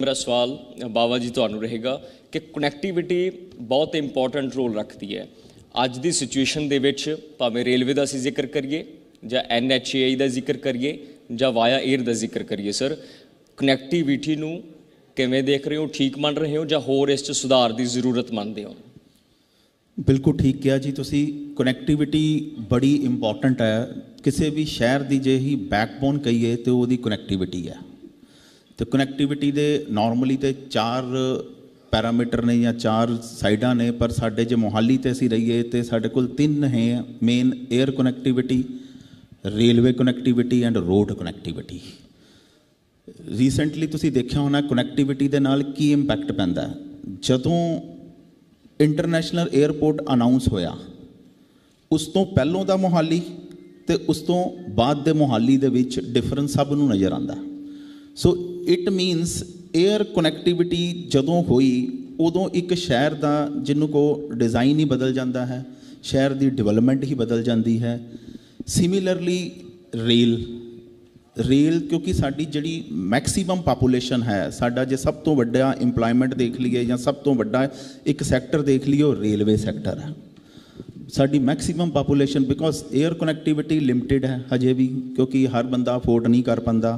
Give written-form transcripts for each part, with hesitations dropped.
मेरा सवाल बाबा जी ਤੁਹਾਨੂੰ रहेगा कि कनैक्टिविटी बहुत इंपॉर्टेंट रोल रखती है ਅੱਜ ਦੀ सिचुएशन ਦੇ ਵਿੱਚ ਭਾਵੇਂ रेलवे ਦਾ ਅਸੀਂ ਜ਼ਿਕਰ ਕਰੀਏ ਜਾਂ NHAI ਦਾ ਜ਼ਿਕਰ ਕਰੀਏ ਜਾਂ ਵਾਇਆ 에ਅਰ ਦਾ ਜ਼ਿਕਰ ਕਰੀਏ ਸਰ ਕਨੈਕਟੀਵਿਟੀ ਨੂੰ ਕਿਵੇਂ ਦੇਖ ਰਹੇ ਹੋ ਠੀਕ ਮੰਨ ਰਹੇ ਹੋ ਜਾਂ ਹੋਰ ਇਸ 'ਚ ਸੁਧਾਰ ਦੀ ਜ਼ਰੂਰਤ ਮੰਨਦੇ ਹੋ बिल्कुल ठीक किया जी तुसी कनैक्टिविटी बड़ी इंपॉर्टेंट है किसी भी शहर की जे ही बैकबोन कहीए तो वो कनैक्टिविटी है तो कनैक्टिविटी दे नॉर्मली तो 4 पैरामीटर ने या 4 साइडां ने पर साडे जे मोहाली ते असीं रहीए तो साडे कोल 3 है main air connectivity railway connectivity and road connectivity recently तुसी देखिया होना कनैक्टिविटी दे नाल की इंपैक्ट पैंदा जदों इंटरनेशनल एयरपोर्ट अनाउंस होया उस तो पहलों दा मोहाली ते उस तो बाद दे मोहाली दे विच डिफरेंस सब नूं नज़र आंदा सो इट मीनस एयर कनैक्टिविटी जदों होई उदों एक शहर दा जिन्हों को डिज़ाइन ही बदल जाता है शहर की डिवेलपमेंट ही बदल जाती है सिमिलरली रेल क्योंकि साडी जिहड़ी मैक्सीमम पापूलेशन है साडा जे सब तो वड्डा इंप्लॉयमेंट देख लीए या सब तो वड्डा एक सैक्टर देख लीए रेलवे सैक्टर है साडी maximum population because air connectivity limited है हजे भी क्योंकि हर बंदा अफोर्ड नहीं कर पाता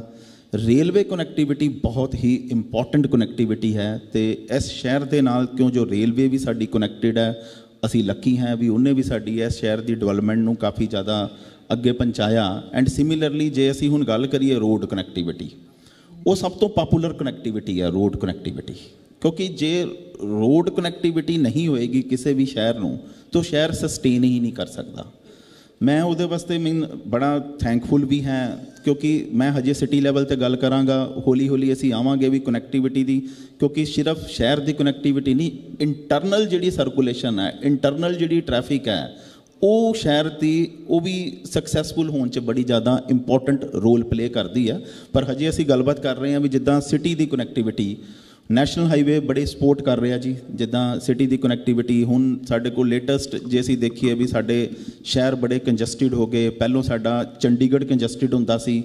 रेलवे कनैक्टिविटी बहुत ही इंपॉर्टेंट कनैक्टिविटी है तो इस शहर के नाल क्यों जो रेलवे भी साडी कनैक्टेड है असी लकी हैं भी उन्हें भी साडी इस शहर की डिवेलपमेंट नूं काफ़ी ज़्यादा अगे पहुँचाया एंड सिमिलरली जे असी हुण गल करिए रोड कनैक्टिविटी वो सब तो पॉपूलर कनैक्टिविटी है रोड कनैक्टिविटी क्योंकि जे रोड कनैक्टिविटी नहीं होएगी किसी भी शहर नूं तो शहर सस्टेन ही नहीं कर सकता मैं उहदे वास्ते मीन बड़ा थैंकफुल भी हैं क्योंकि मैं हजे सिटी लैवल ते गल करांगा हौली हौली असी आवांगे भी कनैक्टिविटी दी क्योंकि सिर्फ शहर की कनैक्टिविटी नहीं इंटरनल जिहड़ी सर्कुलेशन है इंटरनल जिहड़ी ट्रैफिक है वो शहर की वो भी सक्सैसफुल होने च बड़ी ज़्यादा इंपॉर्टेंट रोल प्ले करती है पर हजे असी गलबात कर रहे हैं भी जिदा सिटी की कनैक्टिविटी नैशनल हाईवे बड़े सपोर्ट कर रहे हैं जी जिदा सिटी की कनैक्टिविटी हुण साडे कोल लेटेस्ट जे असी देखिए भी साडे शहर बड़े कंजस्टिड हो गए पहलों साडा चंडीगढ़ कंजस्टिड हुंदा सी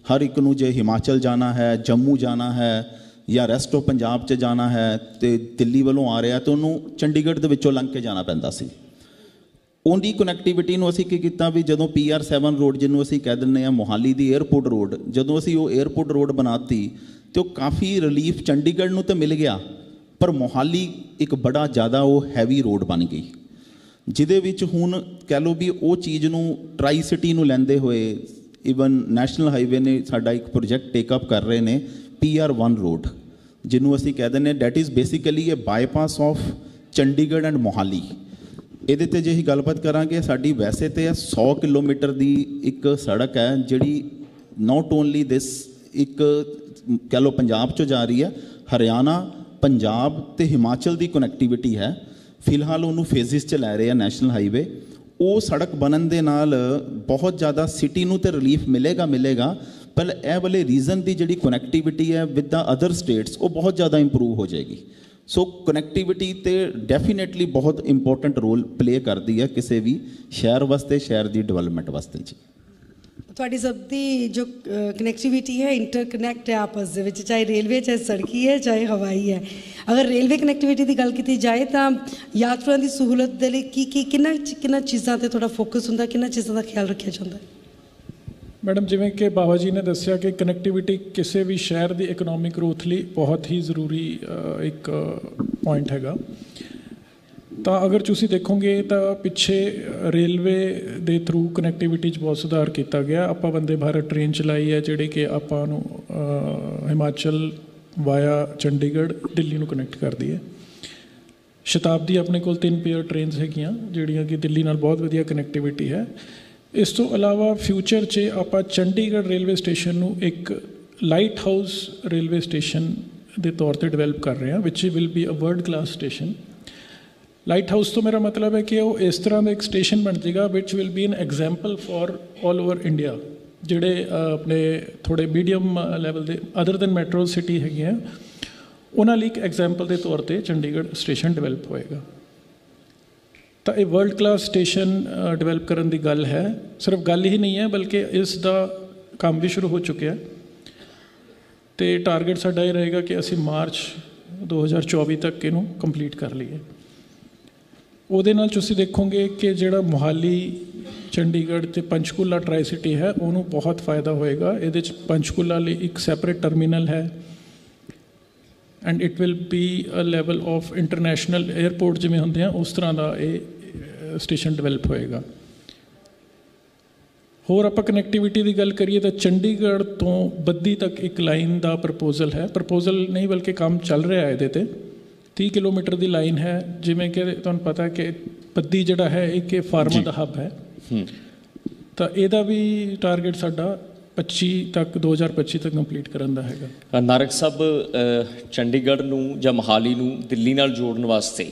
हर एक नूं जे हिमाचल जाना है जम्मू जाना है या रेस्ट ऑफ पंजाब च जाना है तो दिल्ली वालों आ रहा तो उन्होंने चंडीगढ़ दे विचों लंघ के जाना पैंदा सी उनकी कनैक्टिविटी नूं असीं की कीता भी जदों PR7 रोड जिन्हों असीं कह दिंदे हां मोहाली दी एयरपोर्ट रोड जदों असीं वो एयरपोर्ट रोड बनाती तो काफ़ी रिलीफ चंडीगढ़ नूं तो मिल गया पर मोहाली एक बड़ा ज़्यादा वो हैवी रोड बन गई जिहदे विच हुण कह लो भी वो चीज़ नूं ट्राई सिटी नूं लैंदे होए ईवन नैशनल हाईवे ने साडा एक प्रोजैक्ट टेकअप कर रहे हैं PR1 रोड जिन्हों असीं कह दिंदे that is basically A bypass of Chandigarh and Mohali ਇਹਦੇ ਤੇ ਜੇ ਹੀ ਗੱਲਬਾਤ ਕਰਾਂਗੇ ਸਾਡੀ ਵੈਸੇ ਤੇ 100 ਕਿਲੋਮੀਟਰ ਦੀ ਇੱਕ ਸੜਕ ਹੈ ਜਿਹੜੀ ਨਾਟ ਓਨਲੀ ਦਿਸ ਇੱਕ ਕਹ ਲਓ ਪੰਜਾਬ ਚੋਂ ਜਾ ਰਹੀ ਹੈ ਹਰਿਆਣਾ ਪੰਜਾਬ ਤੇ ਹਿਮਾਚਲ ਦੀ ਕਨੈਕਟੀਵਿਟੀ ਹੈ ਫਿਲਹਾਲ ਉਹਨੂੰ ਫੇਜ਼ਿਸ 'ਚ ਲੈ ਰਹੇ ਆ ਨੈਸ਼ਨਲ ਹਾਈਵੇ ਉਹ ਸੜਕ ਬਣਨ ਦੇ ਨਾਲ ਬਹੁਤ ਜ਼ਿਆਦਾ ਸਿਟੀ ਨੂੰ ਤੇ ਰਿਲੀਫ ਮਿਲੇਗਾ ਪਰ ਇਹ ਵਾਲੇ ਰੀਜ਼ਨ ਦੀ ਜਿਹੜੀ ਕਨੈਕਟੀਵਿਟੀ ਹੈ ਵਿਦ ਦਾ ਅਦਰ ਸਟੇਟਸ ਉਹ ਬਹੁਤ ਜ਼ਿਆਦਾ ਇੰਪਰੂਵ ਹੋ ਜਾਏਗੀ सो कनैक्टिविटी तो डेफिनेटली बहुत इंपॉर्टेंट रोल प्ले करती है किसी भी शहर वास्ते शहर की डिवेलपमेंट वास्ते जी थोड़ी सब दी जो कनैक्टिविटी है इंटरकनैक्ट है आपस दे विच चाहे रेलवे चाहे सड़की है चाहे हवाई है अगर रेलवे कनैक्टिविटी की गल की जाए तो यात्रा की सहूलत के लिए की किन्ना चीज़ों पर थोड़ा फोकस होंदा किन्ना चीज़ों का ख्याल रखा जाता है मैडम जिवें कि बाबा जी ने दसिया कि कनैक्टिविटी किसी भी शहर की इकनॉमिक ग्रोथ लिए बहुत ही जरूरी एक पॉइंट हैगा तो अगर तुसी देखोगे तो पिछे रेलवे के थ्रू कनैक्टिविटी बहुत सुधार किया गया आपां वंदे भारत ट्रेन चलाई है जिहड़ी कि आपां नूं हिमाचल वाया चंडीगढ़ दिल्ली नूं कनैक्ट करदी है शताब्दी अपने कोल 3 पेयर ट्रेन हैगियां जिहड़ियां कि दिल्ली नाल बहुत वधिया कनैक्टिविटी है इस तो अलावा फ्यूचर च आप चंडीगढ़ रेलवे स्टेशन नूं एक लाइट हाउस रेलवे स्टेशन के तौर पर डिवेलप कर रहे हैं which will be a world class station light house तो मेरा मतलब है कि वो इस तरह का एक स्टेशन बन जाएगा which will be an example for all over India जिहड़े अपने थोड़े मीडियम लैवल के अदर दैन मैट्रो सिटी है उन्हां लई एक एग्जाम्पल के तौर पर चंडीगढ़ स्टेशन डिवेलप होएगा तो ये वर्ल्ड क्लास स्टेशन डिवेलप करने की गल है सिर्फ गल ही नहीं है बल्कि इसका काम भी शुरू हो चुका है ਤੇ ਟਾਰਗੇਟ ਸਾਡਾ ਇਹ ਰਹੇਗਾ ਕਿ ਅਸੀਂ ਮਾਰਚ 2024 ਤੱਕ ਇਹਨੂੰ ਕੰਪਲੀਟ ਕਰ ਲਈਏ। ਉਹਦੇ ਨਾਲ ਤੁਸੀਂ ਦੇਖੋਗੇ ਕਿ ਜਿਹੜਾ ਮੋਹਾਲੀ, ਚੰਡੀਗੜ੍ਹ ਤੇ ਪੰਚਕੂਲਾ ਟਰਾਈ ਸਿਟੀ ਹੈ ਉਹਨੂੰ ਬਹੁਤ ਫਾਇਦਾ ਹੋਏਗਾ। ਇਹਦੇ 'ਚ ਪੰਚਕੂਲਾ ਲਈ ਇੱਕ ਸੈਪਰੇਟ ਟਰਮੀਨਲ ਹੈ and it will be a level of international airport ਜਿਵੇਂ ਹੁੰਦੇ ਆ ਉਸ ਤਰ੍ਹਾਂ ਦਾ ਇਹ ਸਟੇਸ਼ਨ ਡਿਵੈਲਪ ਹੋਏਗਾ। ਹੋਰ ਆਪਾਂ ਕਨੈਕਟੀਵਿਟੀ ਦੀ ਗੱਲ ਕਰੀਏ ਤਾਂ ਚੰਡੀਗੜ੍ਹ ਤੋਂ ਬੱਦੀ ਤੱਕ ਇੱਕ ਲਾਈਨ ਦਾ ਪ੍ਰਪੋਜ਼ਲ ਹੈ, ਪ੍ਰਪੋਜ਼ਲ ਨਹੀਂ ਬਲਕਿ ਕੰਮ ਚੱਲ ਰਿਹਾ ਹੈ ਇਹਦੇ 'ਤੇ। 30 ਕਿਲੋਮੀਟਰ ਦੀ ਲਾਈਨ ਹੈ। ਜਿਵੇਂ ਕਿ ਤੁਹਾਨੂੰ ਪਤਾ ਕਿ ਬੱਦੀ ਜਿਹੜਾ ਹੈ ਇੱਕ ਫਾਰਮਾ ਦਾ ਹੱਬ ਹੈ, ਤਾਂ ਇਹਦਾ ਵੀ ਟਾਰਗੇਟ ਸਾਡਾ 2025 ਤੱਕ ਕੰਪਲੀਟ ਕਰਨ ਦਾ ਹੈਗਾ। ਨਾਰਕ ਸਾਹਿਬ, ਚੰਡੀਗੜ੍ਹ ਨੂੰ ਜਾਂ ਮੋਹਾਲੀ ਨੂੰ ਦਿੱਲੀ ਨਾਲ ਜੋੜਨ ਵਾਸਤੇ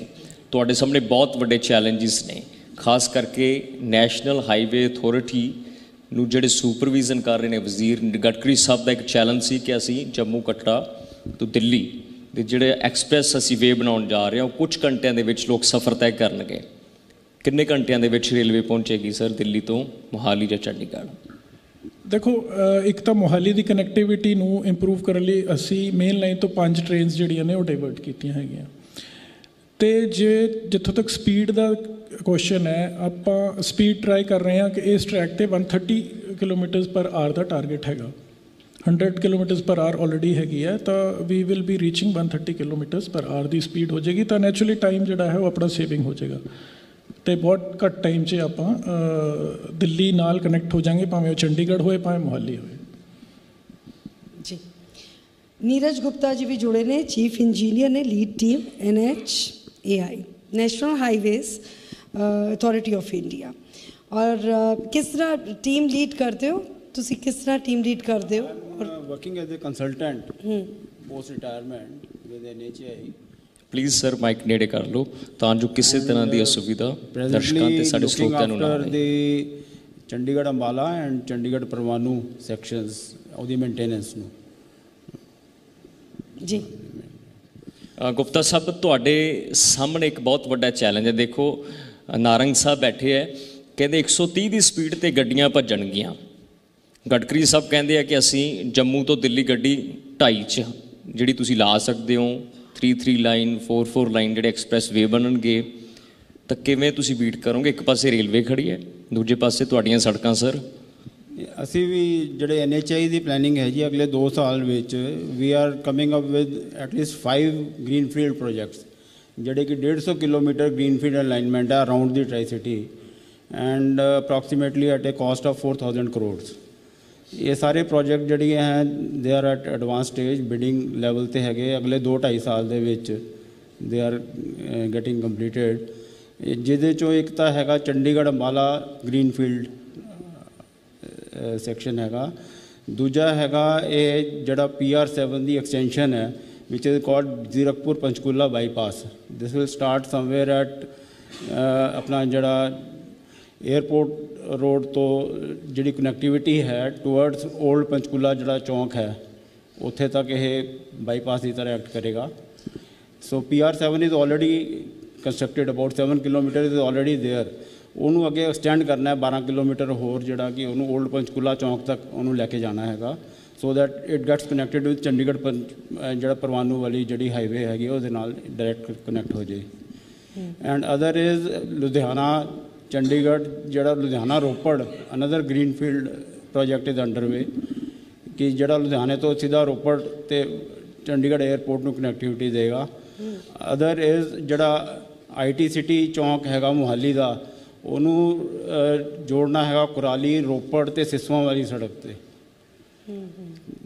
ਤੁਹਾਡੇ ਸਾਹਮਣੇ ਬਹੁਤ ਵੱਡੇ ਚੈਲੰਜਸ ਨੇ, ਖਾਸ ਕਰਕੇ ਨੈਸ਼ਨਲ ਹਾਈਵੇ ਅਥਾਰਟੀ ਨੂੰ ਜਿਹੜੇ ਸੁਪਰਵਿਜ਼ਨ ਕਰ ਰਹੇ ਨੇ ਵਜ਼ੀਰ ਗਡਕਰੀ ਸਾਹਿਬ ਦਾ ਇੱਕ ਚੈਲੰਜ ਸੀ ਕਿ ਅਸੀਂ ਜੰਮੂ ਕਟੜਾ ਤੋਂ ਦਿੱਲੀ ਦੇ ਜਿਹੜੇ ਐਕਸਪ੍ਰੈਸ ਅਸੀਂ ਵੇ ਬਣਾਉਣ ਜਾ ਰਹੇ ਹਾਂ ਉਹ ਕੁਝ ਘੰਟਿਆਂ ਦੇ ਵਿੱਚ ਲੋਕ ਸਫ਼ਰ ਤੈਅ ਕਰਨਗੇ। ਕਿੰਨੇ ਘੰਟਿਆਂ ਦੇ ਵਿੱਚ ਰੇਲਵੇ ਪਹੁੰਚੇਗੀ ਸਰ ਦਿੱਲੀ ਤੋਂ ਮੋਹਾਲੀ ਜਾਂ ਚੰਡੀਗੜ੍ਹ? ਦੇਖੋ, ਇੱਕ ਤਾਂ ਮੋਹਾਲੀ ਦੀ ਕਨੈਕਟੀਵਿਟੀ ਨੂੰ ਇੰਪਰੂਵ ਕਰਨ ਲਈ ਅਸੀਂ ਮੇਨ ਲਾਈਨ ਤੋਂ 5 ਟ੍ਰੇਨਸ ਜਿਹੜੀਆਂ ਨੇ ਉਹ ਡਾਈਵਰਟ ਕੀਤੀਆਂ ਹੈਗੀਆਂ। ਤੇ ਜਿੱਥੋਂ ਤੱਕ ਸਪੀਡ ਦਾ ਕੁਐਸਚਨ ਹੈ, ਆਪਾਂ ਸਪੀਡ ਟਰਾਈ ਕਰ ਰਹੇ ਹਾਂ ਕਿ ਇਸ ਟਰੈਕ 'ਤੇ 130 ਕਿਲੋਮੀਟਰਸ ਪਰ ਆਰ ਦਾ ਟਾਰਗੇਟ ਹੈਗਾ। 100 ਕਿਲੋਮੀਟਰਸ ਪਰ ਆਰ ਆਲਰੇਡੀ ਹੈਗੀ ਹੈ, ਤਾਂ we will be reaching 130 kilometres per hour ਦੀ ਸਪੀਡ ਹੋ ਜਾਏਗੀ। ਤਾਂ ਨੈਚੁਰਲੀ ਟਾਈਮ ਜਿਹੜਾ ਹੈ ਉਹ ਆਪਣਾ ਸੇਵਿੰਗ ਹੋ ਜਾਏਗਾ ਅਤੇ ਬਹੁਤ ਘੱਟ ਟਾਈਮ 'ਚ ਆਪਾਂ ਦਿੱਲੀ ਨਾਲ ਕਨੈਕਟ ਹੋ ਜਾਵਾਂਗੇ, ਭਾਵੇਂ ਉਹ ਚੰਡੀਗੜ੍ਹ ਹੋਏ ਭਾਵੇਂ ਮੋਹਾਲੀ ਹੋਏ। ਜੀ, ਨੀਰਜ ਗੁਪਤਾ ਜੀ ਵੀ ਜੁੜੇ ਨੇ, ਚੀਫ ਇੰਜੀਨੀਅਰ ਨੇ, lead team NHAI national highways authority of India. ਔਰ ਕਿਸ ਤਰ੍ਹਾਂ ਟੀਮ ਲੀਡ ਕਰਦੇ ਹੋ ਤੁਸੀਂ? ਕਿਸ ਤਰ੍ਹਾਂ ਟੀਮ ਲੀਡ ਕਰਦੇ ਹੋ? Working as a consultant post retirement with NHAI। Please sir mike ਨੇੜੇ ਕਰ ਲਓ ਤਾਂ ਜੋ ਕਿਸੇ ਤਰ੍ਹਾਂ ਦੀ ਅਸੁਵਿਧਾ ਦਰਸ਼ਕਾਂ ਤੇ ਸਾਡੇ ਸਰੋਤਿਆਂ ਨੂੰ ਨਾ ਆਵੇ। ਚੰਡੀਗੜ੍ਹ ਅੰਬਾਲਾ ਐਂਡ ਚੰਡੀਗੜ੍ਹ ਪਰਵਾਨੂ ਸੈਕਸ਼ਨਸ ਉਹਦੀ ਮੇਨਟੇਨੈਂਸ ਨੂੰ। ਜੀ ਗੁਪਤਾ ਸਾਹਿਬ, ਤੁਹਾਡੇ ਸਾਹਮਣੇ ਇੱਕ ਬਹੁਤ ਵੱਡਾ ਚੈਲੰਜ ਹੈ। ਦੇਖੋ, ਨਾਰੰਗ ਸਾਹਿਬ ਬੈਠੇ ਹੈ, ਕਹਿੰਦੇ 130 ਦੀ ਸਪੀਡ 'ਤੇ ਗੱਡੀਆਂ ਭੱਜਣਗੀਆਂ। ਗਡਕਰੀ ਸਾਹਿਬ ਕਹਿੰਦੇ ਆ ਕਿ ਅਸੀਂ ਜੰਮੂ ਤੋਂ ਦਿੱਲੀ ਗੱਡੀ 2.5 'ਚ ਜਿਹੜੀ ਤੁਸੀਂ ਲਾ ਸਕਦੇ ਹੋ, 3 ਲਾਈਨ 4 ਲਾਈਨ ਜਿਹੜੇ ਐਕਸਪ੍ਰੈਸ ਵੇ ਬਣਨਗੇ। ਤਾਂ ਕਿਵੇਂ ਤੁਸੀਂ ਬੀਟ ਕਰੋਗੇ? ਇੱਕ ਪਾਸੇ ਰੇਲਵੇ ਖੜੀ ਹੈ, ਦੂਜੇ ਪਾਸੇ ਤੁਹਾਡੀਆਂ ਸੜਕਾਂ। ਸਰ, ਅਸੀਂ ਵੀ ਜਿਹੜੇ NHAI ਦੀ ਪਲੈਨਿੰਗ ਹੈ ਜੀ ਅਗਲੇ 2 ਸਾਲ ਵਿੱਚ we are coming up with at least 5 greenfield projects ਜਿਹੜੇ ਕਿ 150 ਕਿਲੋਮੀਟਰ ਗ੍ਰੀਨਫੀਲਡ ਅਲਾਈਨਮੈਂਟ ਹੈ around the tricity and approximately at a cost of 4000 crores. ਇਹ ਸਾਰੇ ਪ੍ਰੋਜੈਕਟ ਜਿਹੜੇ ਹੈ they are at advance stage, bidding level 'ਤੇ ਹੈਗੇ। ਅਗਲੇ 2-2.5 ਸਾਲ ਦੇ ਵਿੱਚ ਦੇ ਆਰ ਗੈਟਿੰਗ ਕੰਪਲੀਟਡ, ਜਿਹਦੇ 'ਚੋਂ ਇੱਕ ਤਾਂ ਹੈਗਾ ਚੰਡੀਗੜ੍ਹ ਅੰਬਾਲਾ ਗ੍ਰੀਨਫੀਲਡ ਸੈਕਸ਼ਨ ਹੈਗਾ। ਦੂਜਾ ਹੈਗਾ ਇਹ ਜਿਹੜਾ PR7 ਦੀ ਐਕਸਟੈਂਸ਼ਨ ਹੈ which is called Zirakpur Panchkula bypass. This will start somewhere at ਆਪਣਾ ਜਿਹੜਾ ਏਅਰਪੋਰਟ ਰੋਡ ਤੋਂ ਜਿਹੜੀ ਕਨੈਕਟੀਵਿਟੀ ਹੈ ਟੂਵਰਡਸ ਓਲਡ ਪੰਚਕੂਲਾ ਜਿਹੜਾ ਚੌਂਕ ਹੈ ਉੱਥੇ ਤੱਕ ਇਹ ਬਾਈਪਾਸ ਦੀ ਤਰ੍ਹਾਂ ਐਕਟ ਕਰੇਗਾ। So PR7 is already constructed, about 7 kilometre is already there. ਉਹਨੂੰ ਅੱਗੇ ਐਕਸਟੈਂਡ ਕਰਨਾ ਹੈ 12 ਕਿਲੋਮੀਟਰ ਹੋਰ, ਜਿਹੜਾ ਕਿ ਉਹਨੂੰ ਓਲਡ ਪੰਚਕੂਲਾ ਚੌਂਕ ਤੱਕ ਉਹਨੂੰ ਲੈ ਕੇ ਜਾਣਾ ਹੈਗਾ, so that it gets connected with Chandigarh ਜਿਹੜਾ ਪਰਵਾਨੂ ਵਾਲੀ ਜਿਹੜੀ ਹਾਈਵੇ ਹੈਗੀ ਉਹਦੇ ਨਾਲ ਡਾਇਰੈਕਟ ਕਨੈਕਟ ਹੋ ਜਾਏ। And other is Ludhiana Chandigarh ਜਿਹੜਾ Ludhiana Ropar another greenfield project is underway ਕਿ ਜਿਹੜਾ ਲੁਧਿਆਣੇ ਤੋਂ ਸਿੱਧਾ ਰੋਪੜ ਤੇ ਚੰਡੀਗੜ੍ਹ ਏਅਰਪੋਰਟ ਨੂੰ ਕਨੈਕਟੀਵਿਟੀ ਦੇਗਾ। ਅਦਰ ਇਜ਼ ਜਿਹੜਾ IT ਸਿਟੀ ਚੌਂਕ ਹੈਗਾ ਮੋਹਾਲੀ ਦਾ ਉਹਨੂੰ ਜੋੜਨਾ ਹੈਗਾ ਕੁਰਾਲੀ, ਰੋਪੜ ਤੇ ਸਿਸਵਾਂ ਵਾਲੀ ਸੜਕ 'ਤੇ।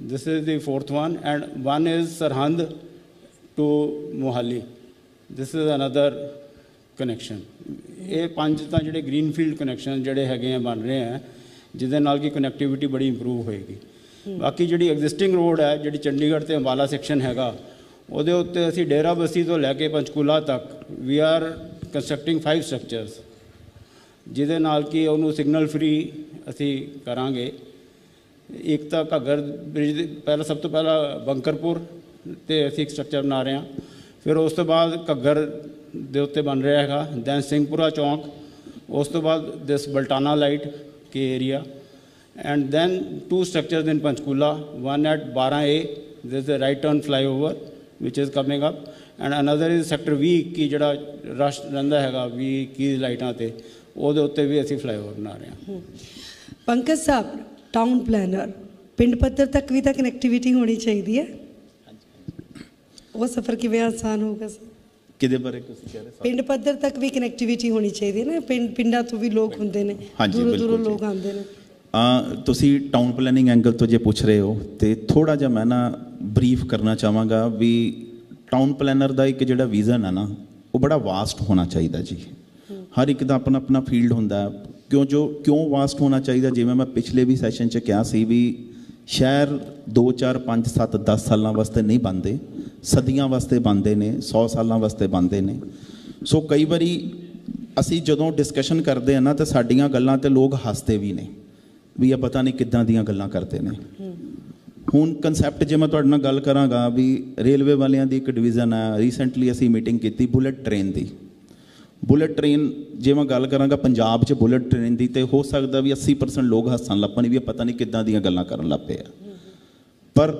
This is the 4th one and one is Sirhind to Mohali. This is another connection. ਇਹ 5 ਤਾਂ ਜਿਹੜੇ ਗ੍ਰੀਨਫੀਲਡ ਕਨੈਕਸ਼ਨ ਜਿਹੜੇ ਹੈਗੇ ਆ ਬਣ ਰਹੇ ਆ ਜਿਹਦੇ ਨਾਲ ਕਿ ਕਨੈਕਟੀਵਿਟੀ ਬੜੀ ਇੰਪਰੂਵ ਹੋਏਗੀ। ਬਾਕੀ ਜਿਹੜੀ ਐਗਜ਼ਿਸਟਿੰਗ ਰੋਡ ਹੈ ਜਿਹੜੀ ਚੰਡੀਗੜ੍ਹ ਤੇ ਅੰਬਾਲਾ ਸੈਕਸ਼ਨ ਹੈਗਾ ਉਹਦੇ ਉੱਤੇ ਅਸੀਂ ਡੇਰਾ ਬੱਸੀ ਤੋਂ ਲੈ ਕੇ ਪੰਚਕੂਲਾ ਤੱਕ ਵੀ ਆਰ ਕੰਸਟਰਕਟਿੰਗ 5 ਸਟਰਕਚਰਸ ਜਿਹਦੇ ਨਾਲ ਕਿ ਉਹਨੂੰ ਸਿਗਨਲ ਫ੍ਰੀ ਅਸੀਂ ਕਰਾਂਗੇ। ਇੱਕ ਤਾਂ ਘੱਗਰ ਬ੍ਰਿਜ ਪਹਿਲਾਂ ਸਭ ਤੋਂ ਪਹਿਲਾਂ ਬੰਕਰਪੁਰ 'ਤੇ ਅਸੀਂ ਇੱਕ ਸਟਰਕਚਰ ਬਣਾ ਰਹੇ ਹਾਂ, ਫਿਰ ਉਸ ਤੋਂ ਬਾਅਦ ਘੱਗਰ ਦੇ ਉੱਤੇ ਬਣ ਰਿਹਾ ਹੈਗਾ, ਦੈਨ ਸਿੰਘਪੁਰਾ ਚੌਂਕ, ਉਸ ਤੋਂ ਬਾਅਦ ਦਿਸ ਬਲਟਾਨਾ ਲਾਈਟ ਕੇ area and then 2 structures in Panchkula, one at 12A there's a right turn flyover which is coming up, and another is sector 20 की जड़ा रश रंदा हैगा 20 की लाइटां ते ਉਹਦੇ ਉੱਤੇ ਵੀ ਅਸੀਂ ਫਲਾਈਓਵਰ ਬਣਾ ਰਹੇ ਹਾਂ। ਪੰਕਜ ਸਾਹਿਬ, ਟਾਊਨ ਪਲੈਨਰ, ਪਿੰਡ ਪੱਧਰ ਤੱਕ ਵੀ ਤਾਂ ਕਨੈਕਟੀਵਿਟੀ ਹੋਣੀ ਚਾਹੀਦੀ ਹੈ, ਉਹ ਸਫ਼ਰ ਕਿਵੇਂ ਆਸਾਨ ਹੋਊਗਾ ਸਰ? ਕਿਹਦੇ ਬਾਰੇ ਤੁਸੀਂ ਕਹਿ ਰਹੇ? ਪਿੰਡ ਪੱਧਰ ਤੱਕ ਵੀ ਕਨੈਕਟੀਵਿਟੀ ਹੋਣੀ ਚਾਹੀਦੀ ਹੈ ਨਾ, ਪਿੰਡਾਂ ਤੋਂ ਵੀ ਲੋਕ ਹੁੰਦੇ ਨੇ, ਦੂਰੋਂ ਦੂਰੋਂ ਲੋਕ ਆਉਂਦੇ ਨੇ। ਤੁਸੀਂ ਟਾਊਨ ਪਲੈਨਿੰਗ ਐਂਗਲ ਤੋਂ ਜੇ ਪੁੱਛ ਰਹੇ ਹੋ ਤੇ ਥੋੜ੍ਹਾ ਜਿਹਾ ਮੈਂ ਨਾ ਬਰੀਫ ਕਰਨਾ ਚਾਹਾਂਗਾ ਵੀ ਟਾਊਨ ਪਲੈਨਰ ਦਾ ਇੱਕ ਜਿਹੜਾ ਵਿਜ਼ਨ ਹੈ ਨਾ ਉਹ ਬੜਾ ਵਾਸਟ ਹੋਣਾ ਚਾਹੀਦਾ ਜੀ। ਹਰ ਇੱਕ ਦਾ ਆਪਣਾ ਆਪਣਾ ਫੀਲਡ ਹੁੰਦਾ। ਕਿਉਂ ਵਾਸਟ ਹੋਣਾ ਚਾਹੀਦਾ? ਜਿਵੇਂ ਮੈਂ ਪਿਛਲੇ ਵੀ ਸੈਸ਼ਨ 'ਚ ਕਿਹਾ ਸੀ ਵੀ ਸ਼ਹਿਰ 2 4 5 7 10 ਸਾਲਾਂ ਵਾਸਤੇ ਨਹੀਂ ਬਣਦੇ, ਸਦੀਆਂ ਵਾਸਤੇ ਬਣਦੇ ਨੇ, 100 ਸਾਲਾਂ ਵਾਸਤੇ ਬਣਦੇ ਨੇ। ਸੋ ਕਈ ਵਾਰੀ ਅਸੀਂ ਜਦੋਂ ਡਿਸਕਸ਼ਨ ਕਰਦੇ ਹਾਂ ਨਾ ਤਾਂ ਸਾਡੀਆਂ ਗੱਲਾਂ 'ਤੇ ਲੋਕ ਹੱਸਦੇ ਵੀ ਨੇ ਵੀ ਇਹ ਪਤਾ ਨਹੀਂ ਕਿੱਦਾਂ ਦੀਆਂ ਗੱਲਾਂ ਕਰਦੇ ਨੇ। ਹੁਣ ਕਨਸੈਪਟ ਜੇ ਮੈਂ ਤੁਹਾਡੇ ਨਾਲ ਗੱਲ ਕਰਾਂਗਾ ਵੀ ਰੇਲਵੇ ਵਾਲਿਆਂ ਦੀ ਇੱਕ ਡਿਵੀਜ਼ਨ ਹੈ, ਰੀਸੈਂਟਲੀ ਅਸੀਂ ਮੀਟਿੰਗ ਕੀਤੀ ਬੁਲਟ ਟ੍ਰੇਨ ਦੀ। ਬੁਲਟ ਟ੍ਰੇਨ ਜੇ ਮੈਂ ਗੱਲ ਕਰਾਂਗਾ ਪੰਜਾਬ 'ਚ ਬੁਲਟ ਟ੍ਰੇਨ ਦੀ, ਤੇ ਹੋ ਸਕਦਾ ਵੀ 80% ਲੋਕ ਹੱਸਣ ਲੱਗ ਪਣ ਵੀ ਇਹ ਪਤਾ ਨਹੀਂ ਕਿੱਦਾਂ ਦੀਆਂ ਗੱਲਾਂ ਕਰਨ ਲੱਗ ਪਏ ਆ। ਪਰ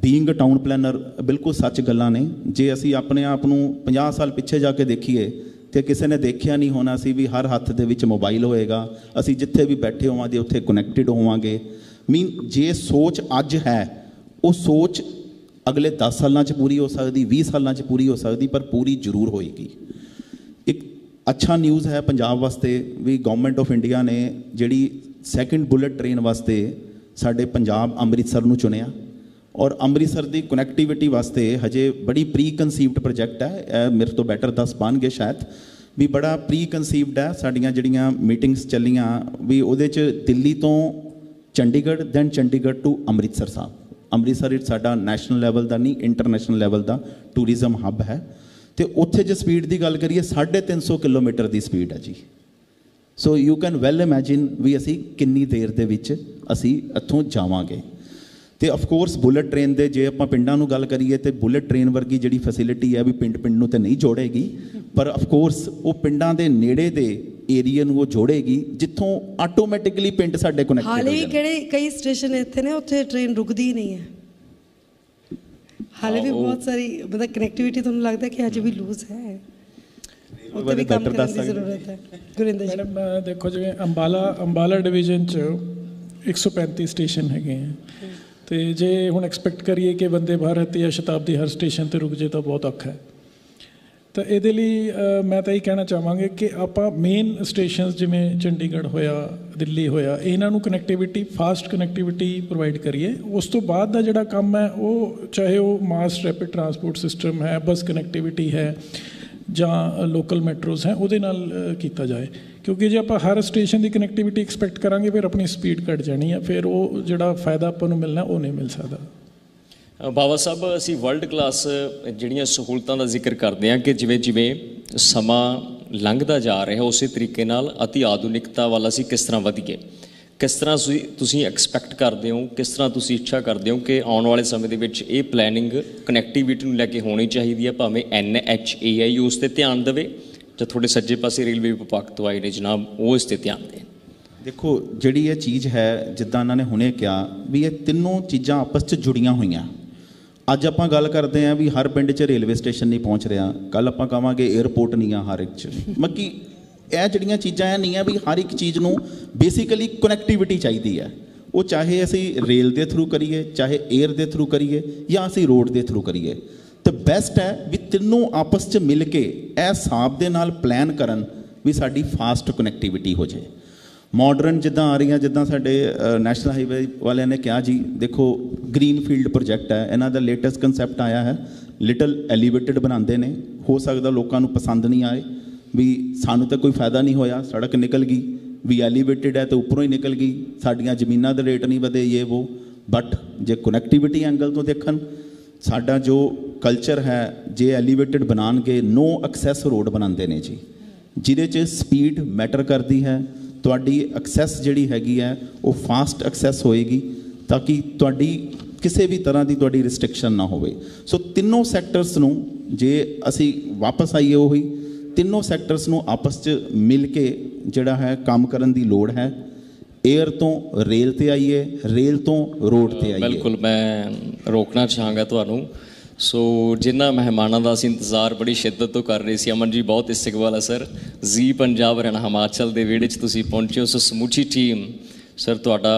ਬੀਇੰਗ ਅ ਟਾਊਨ ਪਲੈਨਰ ਬਿਲਕੁਲ ਸੱਚ ਗੱਲਾਂ ਨੇ। ਜੇ ਅਸੀਂ ਆਪਣੇ ਆਪ ਨੂੰ 50 ਸਾਲ ਪਿੱਛੇ ਜਾ ਕੇ ਦੇਖੀਏ ਤੇ ਕਿਸੇ ਨੇ ਦੇਖਿਆ ਨਹੀਂ ਹੋਣਾ ਸੀ ਵੀ ਹਰ ਹੱਥ ਦੇ ਵਿੱਚ ਮੋਬਾਈਲ ਹੋਏਗਾ, ਅਸੀਂ ਜਿੱਥੇ ਵੀ ਬੈਠੇ ਹੋਵਾਂਗੇ ਉੱਥੇ ਕਨੈਕਟਿਡ ਹੋਵਾਂਗੇ। ਜੇ ਸੋਚ ਅੱਜ ਹੈ ਉਹ ਸੋਚ ਅਗਲੇ 10 ਸਾਲਾਂ 'ਚ ਪੂਰੀ ਹੋ ਸਕਦੀ, 20 ਸਾਲਾਂ 'ਚ ਪੂਰੀ ਹੋ ਸਕਦੀ, ਪਰ ਪੂਰੀ ਜ਼ਰੂਰ ਹੋਏਗੀ। ਇੱਕ ਅੱਛਾ ਨਿਊਜ਼ ਹੈ ਪੰਜਾਬ ਵਾਸਤੇ ਵੀ ਗਵਰਨਮੈਂਟ ਆਫ ਇੰਡੀਆ ਨੇ ਜਿਹੜੀ ਸੈਕਿੰਡ ਬੁਲਟ ਟ੍ਰੇਨ ਵਾਸਤੇ ਸਾਡੇ ਪੰਜਾਬ ਅੰਮ੍ਰਿਤਸਰ ਨੂੰ ਚੁਣਿਆ, ਔਰ ਅੰਮ੍ਰਿਤਸਰ ਦੀ ਕਨੈਕਟੀਵਿਟੀ ਵਾਸਤੇ ਹਜੇ ਬੜੀ ਪ੍ਰੀ ਕਨਸੀਵਡ ਪ੍ਰੋਜੈਕਟ ਹੈ। ਇਹ ਮੇਰੇ ਤੋਂ ਬੈਟਰ ਦੱਸ ਪਾਉਣਗੇ ਸ਼ਾਇਦ ਵੀ ਬੜਾ ਪ੍ਰੀ ਕਨਸੀਵਡ ਹੈ। ਸਾਡੀਆਂ ਜਿਹੜੀਆਂ ਮੀਟਿੰਗਸ ਚੱਲੀਆਂ ਵੀ ਉਹਦੇ 'ਚ ਦਿੱਲੀ ਤੋਂ ਚੰਡੀਗੜ੍ਹ, ਦੈਨ ਚੰਡੀਗੜ੍ਹ ਟੂ ਅੰਮ੍ਰਿਤਸਰ ਸਾਹਿਬ। ਅੰਮ੍ਰਿਤਸਰ ਸਾਡਾ ਨੈਸ਼ਨਲ ਲੈਵਲ ਦਾ ਨਹੀਂ, ਇੰਟਰਨੈਸ਼ਨਲ ਲੈਵਲ ਦਾ ਟੂਰਿਜ਼ਮ ਹੱਬ ਹੈ। ਤੇ ਉੱਥੇ ਜੇ ਸਪੀਡ ਦੀ ਗੱਲ ਕਰੀਏ 350 ਕਿਲੋਮੀਟਰ ਦੀ ਸਪੀਡ ਹੈ ਜੀ। So you can well imagine we ਅਸੀਂ ਕਿੰਨੀ ਦੇਰ ਦੇ ਵਿੱਚ ਅਸੀਂ ਇੱਥੋਂ ਜਾਵਾਂਗੇ। ਤੇ ਆਫ ਕੋਰਸ ਬੁਲਟ ਟ੍ਰੇਨ ਦੇ ਜੇ ਆਪਾਂ ਪਿੰਡਾਂ ਨੂੰ ਗੱਲ ਕਰੀਏ ਤੇ ਬੁਲਟ ਟ੍ਰੇਨ ਵਰਗੀ ਜਿਹੜੀ ਫੈਸਿਲਿਟੀ ਹੈ ਵੀ ਪਿੰਡ ਨੂੰ ਤੇ ਨਹੀਂ ਜੋੜੇਗੀ, ਪਰ ਆਫ ਕੋਰਸ ਉਹ ਪਿੰਡਾਂ ਦੇ ਨੇੜੇ ਦੇ ਏਰੀਆ ਨੂੰ ਉਹ ਜੋੜੇਗੀ ਜਿੱਥੋਂ ਆਟੋਮੈਟਿਕਲੀ ਪਿੰਡ ਸਾਡੇ ਕਨੈਕਟ ਹੋ ਜਾਣਗੇ। ਹਾਲੇ ਕਈ ਸਟੇਸ਼ਨ ਇੱਥੇ ਨੇ ਉੱਥੇ ਟ੍ਰੇਨ ਰੁਕਦੀ ਹੀ ਨਹੀਂ ਹੈ। ਹਾਲੇ ਵੀ ਬਹੁਤ ਸਾਰੀ ਮਤਲਬ ਕਨੈਕਟੀਵਿਟੀ ਤੁਹਾਨੂੰ ਲੱਗਦਾ ਕਿ ਅੱਜ ਵੀ ਲੂਜ਼ ਹੈ, ਉੱਥੇ ਵੀ ਕੰਮ ਕਰਨ ਦੀ ਜ਼ਰੂਰਤ ਹੈ। ਗੁਰਿੰਦਰ ਜੀ ਮੈਡਮ ਦੇਖੋ ਜਿਵੇਂ ਅੰਬਾਲਾ ਡਿਵੀਜ਼ਨ 'ਚ 135 ਸਟੇਸ਼ਨ ਹੈਗੇ ਹੈ, ਤੇ ਜੇ ਹੁਣ ਐਕਸਪੈਕਟ ਕਰੀਏ ਕਿ ਵੰਦੇ ਭਾਰਤ ਜਾਂ ਸ਼ਤਾਬਦੀ ਹਰ ਸਟੇਸ਼ਨ 'ਤੇ ਰੁਕ ਜੇ ਤਾਂ ਬਹੁਤ ਔਖਾ ਹੈ। ਤਾਂ ਇਹਦੇ ਲਈ ਮੈਂ ਤਾਂ ਇਹ ਕਹਿਣਾ ਚਾਹਾਂਗੇ ਕਿ ਆਪਾਂ ਮੇਨ ਸਟੇਸ਼ਨਸ ਜਿਵੇਂ ਚੰਡੀਗੜ੍ਹ ਹੋਇਆ, ਦਿੱਲੀ ਹੋਇਆ, ਇਹਨਾਂ ਨੂੰ ਕਨੈਕਟੀਵਿਟੀ, ਫਾਸਟ ਕਨੈਕਟੀਵਿਟੀ ਪ੍ਰੋਵਾਈਡ ਕਰੀਏ। ਉਸ ਤੋਂ ਬਾਅਦ ਦਾ ਜਿਹੜਾ ਕੰਮ ਹੈ ਉਹ ਚਾਹੇ ਉਹ ਮਾਸ ਰੈਪਿਡ ਟਰਾਂਸਪੋਰਟ ਸਿਸਟਮ ਹੈ, ਬੱਸ ਕਨੈਕਟੀਵਿਟੀ ਹੈ ਜਾਂ ਲੋਕਲ ਮੈਟਰੋਜ਼ ਹੈ, ਉਹਦੇ ਨਾਲ ਕੀਤਾ ਜਾਏ। ਕਿਉਂਕਿ ਜੇ ਆਪਾਂ ਹਰ ਸਟੇਸ਼ਨ ਦੀ ਕਨੈਕਟੀਵਿਟੀ ਐਕਸਪੈਕਟ ਕਰਾਂਗੇ ਫਿਰ ਆਪਣੀ ਸਪੀਡ ਘੱਟ ਜਾਣੀ ਹੈ, ਫਿਰ ਉਹ ਜਿਹੜਾ ਫਾਇਦਾ ਆਪਾਂ ਨੂੰ ਮਿਲਣਾ ਉਹ ਨਹੀਂ ਮਿਲ ਸਕਦਾ। ਬਾਵਾ ਸਾਹਿਬ, ਅਸੀਂ ਵਰਲਡ ਕਲਾਸ ਜਿਹੜੀਆਂ ਸਹੂਲਤਾਂ ਦਾ ਜ਼ਿਕਰ ਕਰਦੇ ਹਾਂ ਕਿ ਜਿਵੇਂ ਜਿਵੇਂ ਸਮਾਂ ਲੰਘਦਾ ਜਾ ਰਿਹਾ ਉਸੇ ਤਰੀਕੇ ਨਾਲ ਅਤੀ ਆਧੁਨਿਕਤਾ ਵੱਲ ਅਸੀਂ ਕਿਸ ਤਰ੍ਹਾਂ ਵਧੀਏ, ਕਿਸ ਤਰ੍ਹਾਂ ਤੁਸੀਂ ਐਕਸਪੈਕਟ ਕਰਦੇ ਹੋ, ਕਿਸ ਤਰ੍ਹਾਂ ਤੁਸੀਂ ਇੱਛਾ ਕਰਦੇ ਹੋ ਕਿ ਆਉਣ ਵਾਲੇ ਸਮੇਂ ਦੇ ਵਿੱਚ ਇਹ ਪਲੈਨਿੰਗ ਕਨੈਕਟੀਵਿਟੀ ਨੂੰ ਲੈ ਕੇ ਹੋਣੀ ਚਾਹੀਦੀ ਹੈ, ਭਾਵੇਂ NHAI ਉਸ 'ਤੇ ਧਿਆਨ ਦੇਵੇ ਜਾਂ ਤੁਹਾਡੇ ਸੱਜੇ ਪਾਸੇ ਰੇਲਵੇ ਵਿਭਾਗ ਤੋਂ ਆਏ ਨੇ ਜਨਾਬ ਉਹ ਇਸ 'ਤੇ ਧਿਆਨ ਦੇਣ। ਦੇਖੋ ਜਿਹੜੀ ਇਹ ਚੀਜ਼ ਹੈ ਜਿੱਦਾਂ ਇਹਨਾਂ ਨੇ ਹੁਣੇ ਕਿਹਾ ਵੀ ਇਹ ਤਿੰਨੋਂ ਚੀਜ਼ਾਂ ਆਪਸ 'ਚ ਜੁੜੀਆਂ ਹੋਈਆਂ। ਅੱਜ ਆਪਾਂ ਗੱਲ ਕਰਦੇ ਹਾਂ ਵੀ ਹਰ ਪਿੰਡ 'ਚ ਰੇਲਵੇ ਸਟੇਸ਼ਨ ਨਹੀਂ ਪਹੁੰਚ ਰਿਹਾ, ਕੱਲ੍ਹ ਆਪਾਂ ਕਹਾਂਗੇ ਏਅਰਪੋਰਟ ਨਹੀਂ ਆ ਹਰ ਇੱਕ 'ਚ। ਮੱਕੀ ਇਹ ਜਿਹੜੀਆਂ ਚੀਜ਼ਾਂ ਇਹ ਨਹੀਂ ਆ ਵੀ ਹਰ ਇੱਕ ਚੀਜ਼ ਨੂੰ ਬੇਸਿਕਲੀ ਕਨੈਕਟੀਵਿਟੀ ਚਾਹੀਦੀ ਹੈ। ਉਹ ਚਾਹੇ ਅਸੀਂ ਰੇਲ ਦੇ ਥਰੂ ਕਰੀਏ, ਚਾਹੇ ਏਅਰ ਦੇ ਥਰੂ ਕਰੀਏ ਜਾਂ ਅਸੀਂ ਰੋਡ ਦੇ ਥਰੂ ਕਰੀਏ, ਤਾਂ ਬੈਸਟ ਹੈ ਵੀ ਤਿੰਨੋਂ ਆਪਸ 'ਚ ਮਿਲ ਕੇ ਇਹ ਹਿਸਾਬ ਦੇ ਨਾਲ ਪਲਾਨ ਕਰਨ ਵੀ ਸਾਡੀ ਫਾਸਟ ਕਨੈਕਟੀਵਿਟੀ ਹੋ ਜਾਏ। ਮਾਡਰਨ ਜਿੱਦਾਂ ਆ ਰਹੀਆਂ, ਜਿੱਦਾਂ ਸਾਡੇ ਨੈਸ਼ਨਲ ਹਾਈਵੇ ਵਾਲਿਆਂ ਨੇ ਕਿਹਾ ਜੀ, ਦੇਖੋ ਗ੍ਰੀਨ ਫੀਲਡ ਪ੍ਰੋਜੈਕਟ ਹੈ, ਇਹਨਾਂ ਦਾ ਲੇਟੈਸਟ ਕੰਸੈਪਟ ਆਇਆ ਹੈ, ਲਿਟਲ ਐਲੀਵੇਟਡ ਬਣਾਉਂਦੇ ਨੇ। ਹੋ ਸਕਦਾ ਲੋਕਾਂ ਨੂੰ ਪਸੰਦ ਨਹੀਂ ਆਏ ਵੀ ਸਾਨੂੰ ਤਾਂ ਕੋਈ ਫਾਇਦਾ ਨਹੀਂ ਹੋਇਆ, ਸੜਕ ਨਿਕਲ ਗਈ ਵੀ ਐਲੀਵੇਟਡ ਹੈ ਤਾਂ ਉੱਪਰੋਂ ਹੀ ਨਿਕਲ ਗਈ, ਸਾਡੀਆਂ ਜ਼ਮੀਨਾਂ ਦੇ ਰੇਟ ਨਹੀਂ ਵਧੇ ਇਹ ਵੋ। ਬਟ ਜੇ ਕਨੈਕਟੀਵਿਟੀ ਐਂਗਲ ਤੋਂ ਦੇਖਣ, ਸਾਡਾ ਜੋ ਕਲਚਰ ਹੈ ਜੇ ਐਲੀਵੇਟਡ ਬਣਾਉਣਗੇ, ਨੋ ਐਕਸੈਸ ਰੋਡ ਬਣਾਉਂਦੇ ਨੇ ਜੀ, ਜਿਹਦੇ 'ਚ ਸਪੀਡ ਮੈਟਰ ਕਰਦੀ ਹੈ। ਤੁਹਾਡੀ ਐਕਸੈਸ ਜਿਹੜੀ ਹੈਗੀ ਹੈ ਉਹ ਫਾਸਟ ਐਕਸੈਸ ਹੋਏਗੀ ਤਾਂ ਕਿ ਤੁਹਾਡੀ ਕਿਸੇ ਵੀ ਤਰ੍ਹਾਂ ਦੀ ਤੁਹਾਡੀ ਰਿਸਟ੍ਰਿਕਸ਼ਨ ਨਾ ਹੋਵੇ। ਸੋ ਤਿੰਨੋਂ ਸੈਕਟਰਸ ਨੂੰ ਜੇ ਅਸੀਂ ਵਾਪਸ ਆਈਏ ਉਹੀ ਤਿੰਨੋਂ ਸੈਕਟਰਸ ਨੂੰ ਆਪਸ 'ਚ ਮਿਲ ਕੇ ਜਿਹੜਾ ਹੈ ਕੰਮ ਕਰਨ ਦੀ ਲੋੜ ਹੈ। एयर तो रेल ते आइए, रेल तो रोड ते आइए। बिल्कुल, मैं रोकना चाहांगा ਤੁਹਾਨੂੰ। ਸੋ ਜਿਨ੍ਹਾਂ ਮਹਿਮਾਨਾਂ ਦਾ ਅਸੀਂ ਇੰਤਜ਼ਾਰ ਬੜੀ ਸ਼ਿੱਦਤ ਤੋਂ ਕਰ ਰਹੇ ਸੀ, ਅਮਨ ਜੀ ਬਹੁਤ ਇਸਤਕਬਾਲ ਹੈ ਸਰ। ਜ਼ੀ ਪੰਜਾਬ ਹਰਿਆਣਾ ਹਿਮਾਚਲ ਦੇ ਵਿਹੜੇ 'ਚ ਤੁਸੀਂ ਪਹੁੰਚੇ ਹੋ, ਸੋ ਸਮੁੱਚੀ ਟੀਮ ਸਰ ਤੁਹਾਡਾ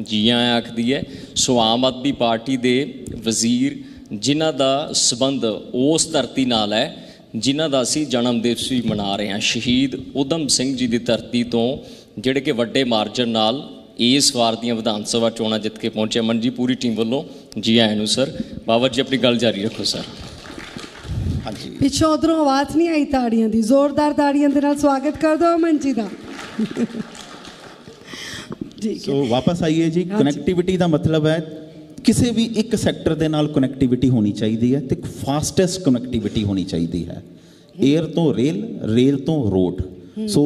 ਜੀ ਆਇਆਂ ਆਖਦੀ ਹੈ। ਸੋ ਆਮ ਆਦਮੀ ਪਾਰਟੀ ਦੇ ਵਜ਼ੀਰ ਜਿਨ੍ਹਾਂ ਦਾ ਸਬੰਧ ਉਸ ਧਰਤੀ ਨਾਲ ਹੈ ਜਿਨ੍ਹਾਂ ਦਾ ਅਸੀਂ ਜਨਮ ਦਿਵਸ ਵੀ ਮਨਾ ਰਹੇ ਹਾਂ, ਸ਼ਹੀਦ ਊਧਮ ਸਿੰਘ ਜੀ ਦੀ ਧਰਤੀ ਤੋਂ, ਜਿਹੜੇ ਕਿ ਵੱਡੇ ਮਾਰਜਨ ਨਾਲ ਇਸ ਵਾਰ ਦੀਆਂ ਵਿਧਾਨ ਸਭਾ ਚੋਣਾਂ ਜਿੱਤ ਕੇ ਪਹੁੰਚੇ। ਅਮਨ ਜੀ ਪੂਰੀ ਟੀਮ ਵੱਲੋਂ ਜੀ ਆਇਆਂ ਨੂੰ ਸਰ। ਬਾਬਰ ਜੀ ਆਪਣੀ ਗੱਲ ਜਾਰੀ ਰੱਖੋ ਸਰ। ਹਾਂਜੀ, ਪਿੱਛੋਂ ਉਧਰੋਂ ਆਵਾਜ਼ ਨਹੀਂ ਆਈ ਤਾੜੀਆਂ ਦੀ, ਜ਼ੋਰਦਾਰ ਤਾੜੀਆਂ ਦੇ ਨਾਲ ਸਵਾਗਤ ਕਰ ਦਿਓ ਅਮਨ ਜੀ ਦਾ। ਸੋ ਵਾਪਸ ਆਈਏ ਜੀ। ਕਨੈਕਟੀਵਿਟੀ ਦਾ ਮਤਲਬ ਹੈ ਕਿਸੇ ਵੀ ਇੱਕ ਸੈਕਟਰ ਦੇ ਨਾਲ ਕਨੈਕਟੀਵਿਟੀ ਹੋਣੀ ਚਾਹੀਦੀ ਹੈ ਤੇ ਫਾਸਟੈਸਟ ਕਨੈਕਟੀਵਿਟੀ ਹੋਣੀ ਚਾਹੀਦੀ ਹੈ। ਏਅਰ ਤੋਂ ਰੇਲ, ਰੇਲ ਤੋਂ ਰੋਡ। ਸੋ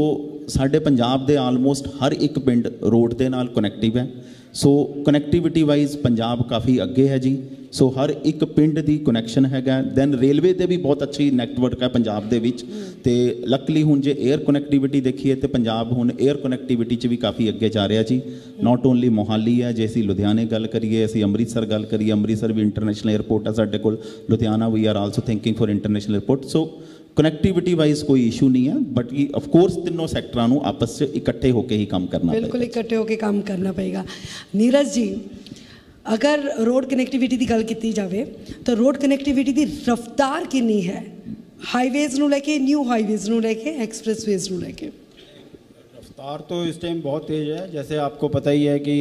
ਸਾਡੇ ਪੰਜਾਬ ਦੇ ਆਲਮੋਸਟ ਹਰ ਇੱਕ ਪਿੰਡ ਰੋਡ ਦੇ ਨਾਲ ਕਨੈਕਟਿਵ ਹੈ। ਸੋ ਕਨੈਕਟੀਵਿਟੀ ਵਾਈਜ਼ ਪੰਜਾਬ ਕਾਫੀ ਅੱਗੇ ਹੈ ਜੀ। ਸੋ ਹਰ ਇੱਕ ਪਿੰਡ ਦੀ ਕਨੈਕਸ਼ਨ ਹੈਗਾ। ਦੈਨ ਰੇਲਵੇ ਦੇ ਵੀ ਬਹੁਤ ਅੱਛੀ ਨੈਟਵਰਕ ਹੈ ਪੰਜਾਬ ਦੇ ਵਿੱਚ। ਤੇ ਲੱਕਲੀ ਹੁਣ ਜੇ 에ਅਰ ਕਨੈਕਟੀਵਿਟੀ ਦੇਖੀਏ ਤੇ ਪੰਜਾਬ ਹੁਣ 에ਅਰ ਕਨੈਕਟੀਵਿਟੀ 'ਚ ਵੀ ਕਾਫੀ ਅੱਗੇ ਜਾ ਰਿਹਾ ਜੀ। ਨਾਟ ਓਨਲੀ ਮੋਹਾਲੀ ਹੈ, ਜੇ ਅਸੀਂ ਲੁਧਿਆਣੇ ਗੱਲ ਕਰੀਏ, ਅਸੀਂ ਅੰਮ੍ਰਿਤਸਰ ਗੱਲ ਕਰੀਏ, ਅੰਮ੍ਰਿਤਸਰ ਵੀ ਇੰਟਰਨੈਸ਼ਨਲ 에ਅਰਪੋਰਟ ਹੈ ਸਾਡੇ ਕੋਲ। Ludhiana we are also thinking for international airport. So connectivity wise ਕੋਈ ਇਸ਼ੂ नहीं है, बट ये ऑफ कोर्स ਤਿੰਨੋਂ ਸੈਕਟਰਾਂ ਨੂੰ ਆਪਸ 'ਚ ਇਕੱਠੇ ਹੋ ਕੇ ਹੀ ਕੰਮ ਕਰਨਾ ਪਏਗਾ। ਬਿਲਕੁਲ ਇਕੱਠੇ ਹੋ ਕੇ ਕੰਮ ਕਰਨਾ ਪਏਗਾ। ਨੀਰਜ ਜੀ, ਅਗਰ ਰੋਡ ਕਨੈਕਟੀਵਿਟੀ ਦੀ ਗੱਲ ਕੀਤੀ ਜਾਵੇ ਤਾਂ ਰੋਡ ਕਨੈਕਟੀਵਿਟੀ ਦੀ ਰਫ਼ਤਾਰ ਕਿੰਨੀ ਹੈ, ਹਾਈਵੇਜ਼ ਨੂੰ ਲੈ ਕੇ, ਨਿਊ ਹਾਈਵੇਜ਼ ਨੂੰ ਲੈ ਕੇ, ਐਕਸਪ੍ਰੈਸਵੇਜ਼ ਨੂੰ ਲੈ ਕੇ? रफ्तार तो इस टाइम बहुत तेज़ है। जैसे आपको पता ही है कि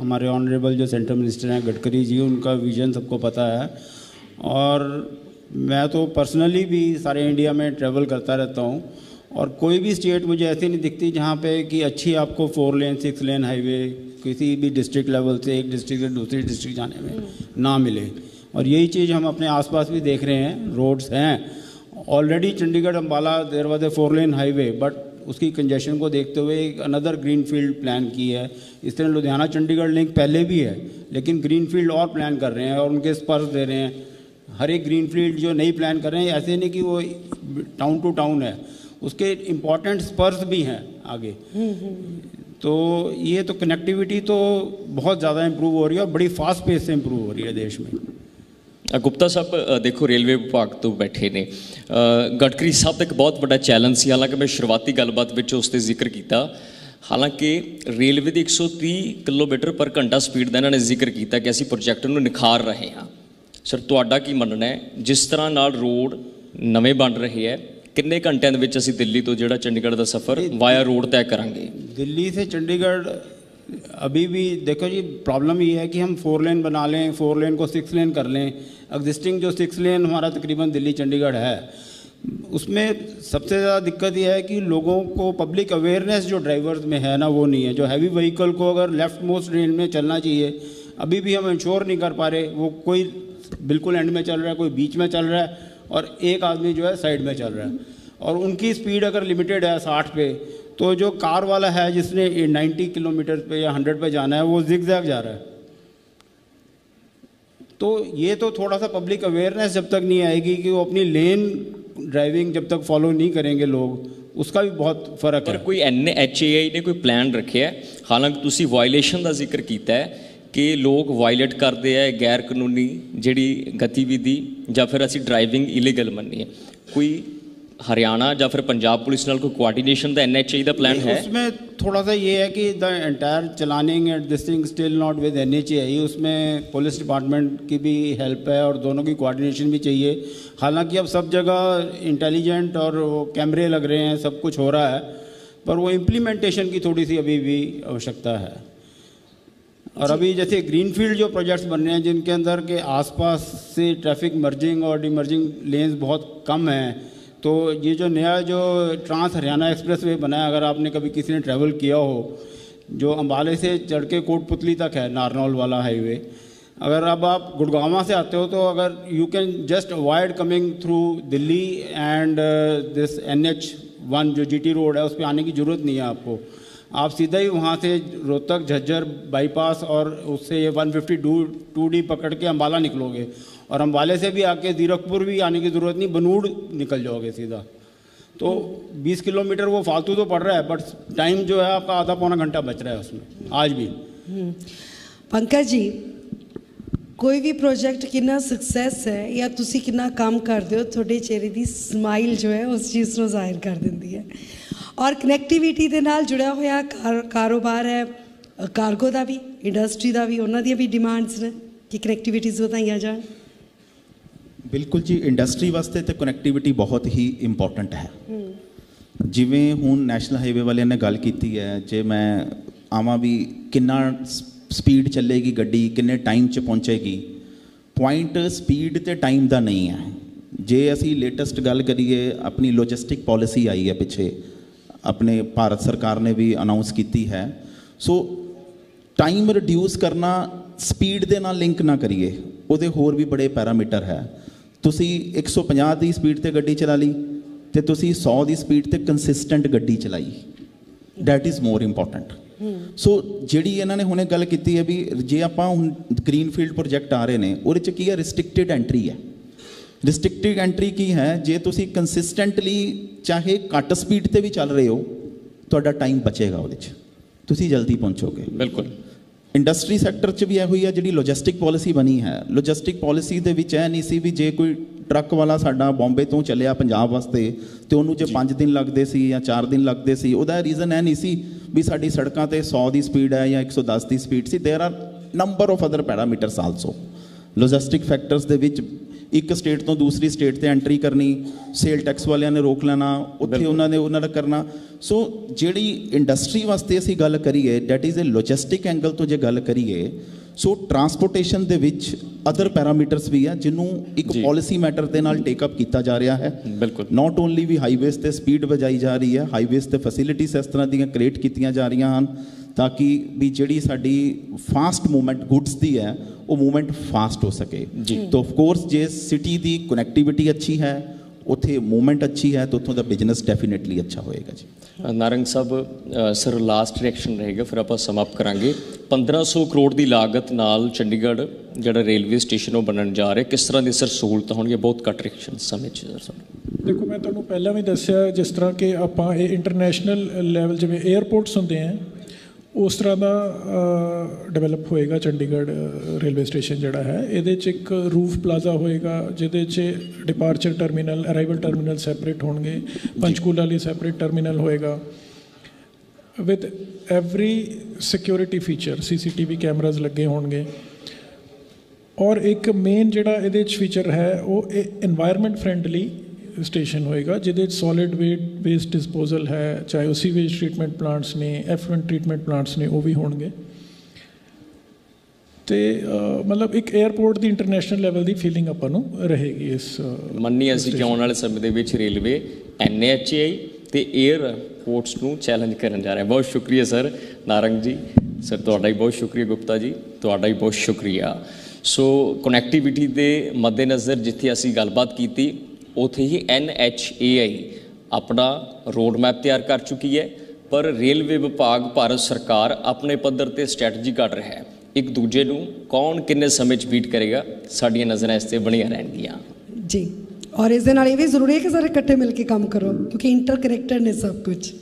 हमारे ऑनरेबल जो सेंट्रल मिनिस्टर हैं गडकरी जी, उनका विजन सबको पता है। और मैं तो पर्सनली भी सारे इंडिया में ट्रैवल करता रहता हूँ और कोई भी स्टेट मुझे ऐसी नहीं दिखती जहाँ पे कि अच्छी आपको 4 लेन 6 लेन हाईवे किसी भी डिस्ट्रिक्ट लेवल से एक डिस्ट्रिक्ट से दूसरी डिस्ट्रिक्ट जाने में ना मिले। और यही चीज़ हम अपने आसपास भी देख रहे हैं। रोड्स हैं already, Chandigarh Ambala there was a 4 lane highway, but उसकी कंजेशन को देखते हुए एक अनदर ग्रीन फील्ड प्लान की है। इस तरह लुधियाना चंडीगढ़ लिंक पहले भी है, लेकिन ग्रीन फील्ड और प्लान कर रहे हैं और उनके स्पर्श दे रहे हैं। हर एक ग्रीन फील्ड जो नई प्लान कर रहे हैं, ऐसे नहीं कि वो टाउन टू टाउन है, उसके इम्पॉर्टेंट स्पर्स भी हैं आगे। तो ये तो कनेक्टिविटी तो बहुत ज़्यादा इम्प्रूव हो रही है और बड़ी फास्ट पेस से इम्प्रूव हो रही है देश में। ਗੁਪਤਾ ਸਾਹਿਬ ਦੇਖੋ, ਰੇਲਵੇ ਵਿਭਾਗ ਤੋਂ ਬੈਠੇ ਨੇ ਗਡਕਰੀ ਸਾਹਿਬ ਦਾ ਇੱਕ ਬਹੁਤ ਵੱਡਾ ਚੈਲੰਜ ਸੀ। ਹਾਲਾਂਕਿ ਮੈਂ ਸ਼ੁਰੂਆਤੀ ਗੱਲਬਾਤ ਵਿੱਚ ਉਸ 'ਤੇ ਜ਼ਿਕਰ ਕੀਤਾ। ਹਾਲਾਂਕਿ ਰੇਲਵੇ ਦੀ 130 ਕਿਲੋਮੀਟਰ ਪਰ ਘੰਟਾ ਸਪੀਡ ਦਾ ਇਹਨਾਂ ਨੇ ਜ਼ਿਕਰ ਕੀਤਾ ਕਿ ਅਸੀਂ ਪ੍ਰੋਜੈਕਟ ਨੂੰ ਨਿਖਾਰ ਰਹੇ ਹਾਂ। ਸਰ ਤੁਹਾਡਾ ਕੀ ਮੰਨਣਾ ਹੈ, ਜਿਸ ਤਰ੍ਹਾਂ ਨਾਲ ਰੋਡ ਨਵੇਂ ਬਣ ਰਹੇ ਹੈ, ਕਿੰਨੇ ਘੰਟਿਆਂ ਦੇ ਵਿੱਚ ਅਸੀਂ ਦਿੱਲੀ ਤੋਂ ਜਿਹੜਾ ਚੰਡੀਗੜ੍ਹ ਦਾ ਸਫ਼ਰ ਵਾਇਆ ਰੋਡ ਤੈਅ ਕਰਾਂਗੇ? दिल्ली से चंडीगढ़ अभी भी देखो जी, प्रॉब्लम ये है कि हम 4 लेन बना लें, 4 लेन को 6 लेन कर लें। एग्जिस्टिंग जो 6 लेन हमारा तकरीबन दिल्ली चंडीगढ़ है, उसमें सबसे ज़्यादा दिक्कत यह है कि लोगों को पब्लिक अवेयरनेस जो ड्राइवर्स में है ना, वो नहीं है। जो हैवी व्हीकल को अगर लेफ्ट मोस्ट लेन में चलना चाहिए, अभी भी हम इंश्योर नहीं कर पा रहे। वो कोई बिल्कुल एंड में चल रहा है, कोई बीच में चल रहा है और एक आदमी जो है साइड में चल रहा है। और उनकी स्पीड अगर लिमिटेड है 60 पे, तो जो कार वाला है जिसने 90 किलोमीटर पे या 100 पे जाना है, वो जिग-जैग जा रहा है। तो ये तो थोड़ा सा पब्लिक अवेयरनेस जब तक नहीं आएगी कि वो अपनी लेन ड्राइविंग जब तक फॉलो नहीं करेंगे लोग, उसका भी बहुत फ़र्क है। पर कोई NHAI ने कोई प्लान रखे है? हालांकि तुसी वायलेशन का जिक्र किया है कि लोग वायलेट करते हैं गैर कानूनी जी गतिविधि, या फिर असी ड्राइविंग इलीगल मननी है। कोई हरियाणा या फिर पंजाब पुलिस नाल कोई कोऑर्डिनेशन दा NHAI दा प्लान है? उसमें थोड़ा सा ये है कि द एंटायर चलानिंग and this thing still not with NHAI। उसमें पुलिस डिपार्टमेंट की भी हेल्प है और दोनों की कोऑर्डिनेशन भी चाहिए। हालांकि अब सब जगह इंटेलिजेंट और वो कैमरे लग रहे हैं, सब कुछ हो रहा है, पर वो इम्प्लीमेंटेशन की थोड़ी सी अभी भी आवश्यकता है। और अभी जैसे ग्रीनफील्ड जो प्रोजेक्ट्स बन रहे हैं जिनके अंदर के आसपास से ट्रैफिक मर्जिंग और डिमर्जिंग लेन्स बहुत कम हैं, तो ये जो नया जो ट्रांस हरियाणा एक्सप्रेस वे बना है, अगर आपने कभी किसी ने ट्रैवल किया हो, जो अम्बाले से चढ़ के कोटपुतली तक है नारनौल वाला हाईवे, अगर अब आप गुड़गांव से आते हो तो अगर you can just avoid coming through Delhi and this NH1 जो GT रोड है, उस पर आने की ज़रूरत नहीं है आपको। आप सीधा ही वहाँ से रोहतक झज्जर बाईपास और उससे ये 152D पकड़ के अम्बाला निकलोगे, और अम्बाले से भी आके जीरकपुर भी आने की ज़रूरत नहीं, बनूड़ निकल जाओगे सीधा। तो 20 किलोमीटर वो फालतू तो पड़ रहा है, बट टाइम जो है आपका आधा पौना घंटा बच रहा है उसमें आज भी। पंकज जी, कोई भी प्रोजेक्ट कितना सक्सैस है या तुसी कितना काम करते हो, थोड़े चेहरे की स्माइल जो है उस चीज़ को जाहिर कर देती है। और कनैक्टिविटी के नाल जुड़ा होया कारोबार है, कार्गो का भी, इंडस्ट्री का भी, उन्होंने भी डिमांड्स ने कि कनैक्टिविटीज़ बताई जान। बिल्कुल जी, इंडस्ट्री वास्ते तो कनैक्टिविटी बहुत ही इंपॉर्टेंट है। जिवें हुण नैशनल हाईवे वाले ने गल की है, जे मैं आवां भी किन्ना स्पीड चलेगी गड्डी, किन्ने टाइम च पहुँचेगी, पॉइंट स्पीड ते टाइम का नहीं है। जे असी लेटेस्ट गल करिए, अपनी लॉजिस्टिक पॉलिसी आई है पिछे, अपने भारत सरकार ने भी अनाउंस की है। सो टाइम रिड्यूस करना, स्पीड दे नाल लिंक ना करिए, उहदे होर भी बड़े पैरामीटर है। तुसी 150 की स्पीड ते गड्डी चला ली ते तुसी 100 की स्पीड ते कंसिस्टेंट गड्डी चलाई, डैट इज़ मोर इंपॉर्टेंट। सो जिहड़ी इन्होंने हुणे गल की है भी जे आपां हुण ग्रीनफील्ड प्रोजैक्ट आ रहे हैं, उहदे च की है, रिस्ट्रिक्टेड एंट्री है। रिस्ट्रिक्टेड एंट्री की है, जे तुसी कंसिस्टेंटली चाहे घट स्पीड ते भी चल रहे हो, तुहाडा टाइम बचेगा, उहदे च तुसी जल्दी पहुँचोगे। बिल्कुल। इंडस्ट्री सैक्टर च भी यह हुई है जी लॉजिस्टिक पॉलिसी बनी है। लॉजिस्टिक पॉलिसी दे विच नहीं सी भी जे कोई ट्रक वाला साडा बॉम्बे तो चलिया पंजाब वास्ते तो उन्होंने जो 5 दिन लगते सी या 4 दिन लगते सी, उहदा रीज़न है नहीं सी भी साडी सड़कों ते 100 की स्पीड है या 110 की स्पीड सी। There are number of other parameters also. Logistic factors दे विच एक स्टेट तो दूसरी स्टेट ते एंट्री करनी, सेल टैक्स वालियां ने रोक लेना, उत्थे उन्होंने करना। सो जिहड़ी इंडस्ट्री वास्ते असी गल करिए, that is a logistic angle तो जे गल करिए, सो ट्रांसपोर्टेशन दे विच अदर पैरामीटर्स भी है जिन्हों एक पॉलिसी मैटर के नाल टेकअप किया जा रहा है। बिल्कुल। नॉट ओनली भी हाईवेज़ ते स्पीड वजाई जा रही है, हाईवेज़ ते फैसिलिटीज़ इस तरह दी क्रिएट कीतियां जा रही हैं ताकि भी जिहड़ी साडी फास्ट मूवमेंट गुड्स दी है वो मूवमेंट फास्ट हो सके जी। तो ऑफ कोर्स जे सिटी की कनैक्टिविटी अच्छी है, उत्थे मूवमेंट अच्छी है, तो उत्थों का बिजनेस डेफिनेटली अच्छा होएगा जी। नारंग साहब, सर लास्ट रिएक्शन रहेगा, फिर आप समाप्त करांगे। 1500 करोड़ की लागत नाल चंडीगढ़ जिहड़ा रेलवे स्टेशन वो बनन जा रहा है, किस तरह की सर सहूलत होणगी? बहुत घट रिएक्शन समय सर। देखो, मैं तुहानूं पहला भी दस्सिया जिस तरह के आपां इंटरनेशनल लैवल जिवें एयरपोर्ट्स होंदे हैं उस तरह का डिवेलप होएगा चंडीगढ़ रेलवे स्टेशन जिहड़ा है। इहदे च एक रूफ प्लाजा होएगा जिहदे च departure terminal, arrival terminal separate होणगे, पंचकूला लिए सैपरेट टर्मिनल होएगा with every security feature, CCTV cameras लगे होणगे। और एक मेन जिहड़ा इहदे च फीचर है वो एनवायरनमेंट फ्रेंडली स्टेशन होएगा जिहदे सॉलिड वेस्ट डिस्पोजल है, चाहे वो सीवेज ट्रीटमेंट प्लांट्स ने, एफलुएंट ट्रीटमेंट प्लांट्स ने, वो भी होणगे। तो मतलब एक एयरपोर्ट की इंटरनेशनल लैवल की फीलिंग आपां नूं रहेगी इस मन्नी असीं कि आउण वाले समय दे विच रेलवे NHAI ते एयरपोर्ट्स नूं चैलेंज करन जा रहा है। बहुत शुक्रिया सर नारंग जी, सर तुहाडा भी बहुत शुक्रिया, गुप्ता जी तुहाडा भी बहुत शुक्रिया। सो कनैक्टिविटी के मद्देनज़र जिथे असीं गलबात कीती उत्थे ही NHAI अपना रोड मैप तैयार कर चुकी है, पर रेलवे विभाग भारत सरकार अपने पद्धर ते स्ट्रैटजी कढ़ रहा है। एक दूजे नूं कौन किन्ने समय च बीट करेगा, साडियां नज़रां इस ते बणियां रहणगियां जी। और इस दे नाल ये भी जरूरी है कि सारे इकट्ठे मिलकर काम करो क्योंकि इंटरकनैक्टेड ने सब कुछ।